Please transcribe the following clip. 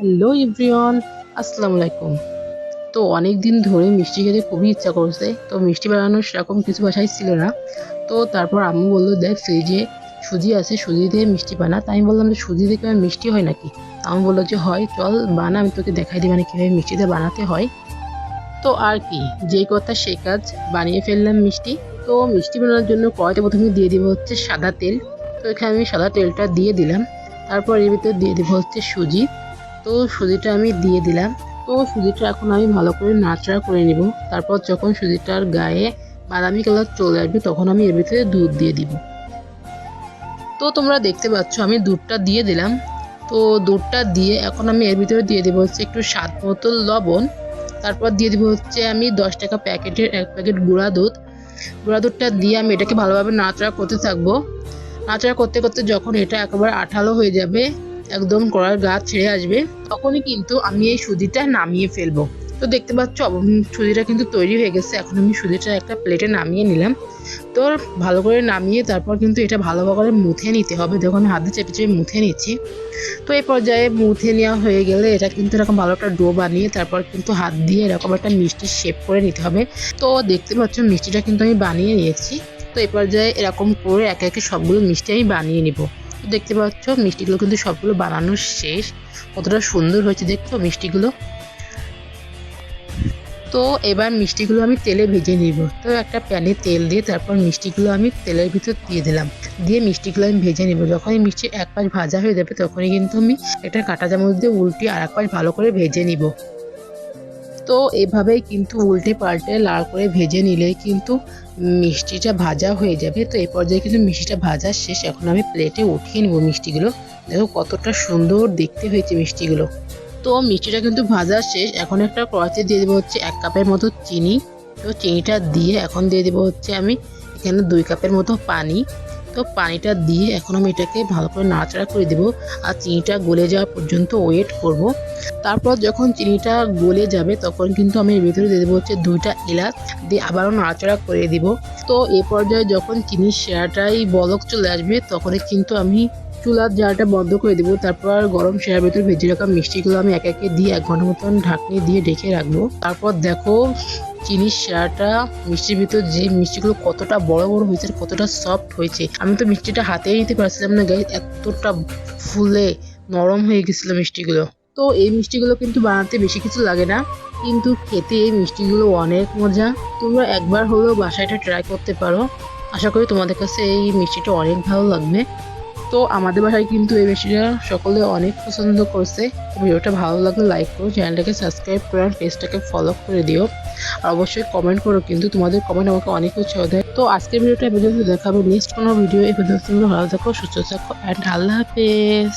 Hello everyone, আসসালামু আলাইকুম। তো অনেক দিন ধরে মিষ্টি খেতে খুবই ইচ্ছা করছে। তো মিষ্টি বানানোর সেরকম কিছু বাসায় ছিল না। তো তারপর আম্মু বললো, দেখ ফ্রিজে সুজি আছে, সুজি দিয়ে মিষ্টি বানা। তাই আমি বললাম যে সুজি দিয়ে কেমন মিষ্টি হয় নাকি? আম্মু বললো যে হয়, চল বানা, আমি তোকে দেখাই দিই মানে কীভাবে মিষ্টিটা বানাতে হয়। তো আর কি, যেই কথা সেই কাজ, বানিয়ে ফেললাম মিষ্টি। তো মিষ্টি বানানোর জন্য কড়াইতে প্রথমে দিয়ে দিব হচ্ছে সাদা তেল। তো এখানে আমি সাদা তেলটা দিয়ে দিলাম। তারপর এর ভিতরে দিয়ে দিব হচ্ছে সুজি। তো সুজিটা আমি দিয়ে দিলাম। তো সুজিটা এখন আমি ভালো করে নাড়াচাড়া করে নিব। তারপর যখন সুজিটার গায়ে বাদামি কালার চলে আসবে তখন আমি এর ভিতরে দুধ দিয়ে দিব। তো তোমরা দেখতে পাচ্ছ আমি দুধটা দিয়ে দিলাম। তো দুধটা দিয়ে এখন আমি এর ভিতরে দিয়ে দেবো হচ্ছে একটু স্বাদ মতো লবণ। তারপর দিয়ে দিব হচ্ছে আমি 10 টাকা প্যাকেটের 1 প্যাকেট গুঁড়া দুধ। গুঁড়া দুধটা দিয়ে আমি এটাকে ভালোভাবে নাড়াচাড়া করতে থাকবো। নাড়াচাড়া করতে করতে যখন এটা একেবারে আঠালো হয়ে যাবে, একদম কড়ার গা ছেড়ে আসবে, তখনই কিন্তু আমি এই সুজিটা নামিয়ে ফেলবো। তো দেখতে পাচ্ছ সুজিটা কিন্তু তৈরি হয়ে গেছে। এখন আমি সুজিটা একটা প্লেটে নামিয়ে নিলাম। তো ভালো করে নামিয়ে তারপর কিন্তু এটা ভালো করে মুথে নিতে হবে। দেখো আমি হাতে চেপে চেপে মুথে নিচ্ছি। তো এই পর্যায়ে মুথে নেওয়া হয়ে গেলে এটা কিন্তু এরকম ভালো একটা ডো বানিয়ে তারপর কিন্তু হাত দিয়ে এরকম একটা মিষ্টি শেপ করে নিতে হবে। তো দেখতে পাচ্ছ মিষ্টিটা কিন্তু আমি বানিয়ে নিয়েছি। তো এই পর্যায়ে এরকম করে একে একে সবগুলো মিষ্টি আমি বানিয়ে নিব। তো দেখতে পাচ্ছ মিষ্টিগুলো কিন্তু সবগুলো বানানো শেষ। কতটা সুন্দর হয়েছে দেখছো মিষ্টিগুলো। তো এবার মিষ্টিগুলো আমি তেলে ভেজে নিব। তো একটা প্যানে তেল দিয়ে তারপর মিষ্টিগুলো আমি তেলের ভিতর দিয়ে দিলাম। দিয়ে মিষ্টিগুলো আমি ভেজে নিব। যখনই মিষ্টি এক পাশ ভাজা হয়ে যাবে তখনই কিন্তু আমি একটা কাঁটা চামচ দিয়ে উল্টে আর এক পাশ ভালো করে ভেজে নিব। তো এভাবেই কিন্তু উল্টে পাল্টে লাল করে ভেজে নিলে কিন্তু মিষ্টিটা ভাজা হয়ে যাবে। তো এই পর্যায়ে কিন্তু মিষ্টিটা ভাজা শেষ। এখন আমি প্লেটে উঠিয়ে নেব মিষ্টিগুলো। দেখো কতটা সুন্দর দেখতে হয়েছে মিষ্টিগুলো। তো মিষ্টিটা কিন্তু ভাজা শেষ। এখন একটা কড়াইতে দিয়ে দেবো হচ্ছে 1 কাপের মতো চিনি। তো চিনিটা দিয়ে এখন দিয়ে দেবো হচ্ছে আমি এখানে 2 কাপের মতো পানি। তো পানিটা দিয়ে এখন আমি এটাকে ভালো করে নাড়াচাড়া করে দেবো আর চিনিটা গলে যাওয়া পর্যন্ত ওয়েট করব। তারপর যখন চিনিটা গলে যাবে তখন কিন্তু আমি এর ভিতরে দিয়ে দেবো হচ্ছে 2টা এলাচ, দিয়ে আবারও নাড়াচাড়া করে দিব। তো এই পর্যায়ে যখন চিনির শিরাটাই বলক চলে আসবে তখনই কিন্তু আমি চুলার জালটা বন্ধ করে দেবো। তারপর গরম শিরার ভিতরে ভেজে রাখা মিষ্টিগুলো আমি একে একে দিয়ে 1 ঘন্টা মতন ঢাকনি দিয়ে ঢেকে রাখবো। তারপর দেখো চিনির শিরাটা মিষ্টির ভিতর যে মিষ্টিগুলো কতটা বড় বড় হয়েছে আর কতটা সফট হয়েছে। আমি তো মিষ্টিটা হাতেই নিতে পারছিলাম না গাইস, এতটা ফুলে নরম হয়ে গেছিল মিষ্টিগুলো। তো এই মিষ্টিগুলো কিন্তু বানাতে বেশি কিছু লাগে না, কিন্তু খেতে এই মিষ্টিগুলো অনেক মজা। তোমরা একবার হলেও বাসায় এটা ট্রাই করতে পারো। আশা করি তোমাদের কাছে এই মিষ্টিটা অনেক ভালো লাগবে। তো আমাদের বাসায় কিন্তু এই মিষ্টিটা সকলে অনেক পছন্দ করছে। ভিডিওটা ভালো লাগলে লাইক করো, চ্যানেলটাকে সাবস্ক্রাইব করো আর পেজটাকে ফলো করে দিও। আর অবশ্যই কমেন্ট করো, কিন্তু তোমাদের কমেন্ট আমাকে অনেক উৎসাহ দেয়। তো আজকের ভিডিওটা এই পর্যন্ত দেখাবো নেক্সট কোনো ভিডিও। এই পর্যন্ত ভালো থাকো, সুস্থ থাকো অ্যান্ড আল্লাহ হাফেজ।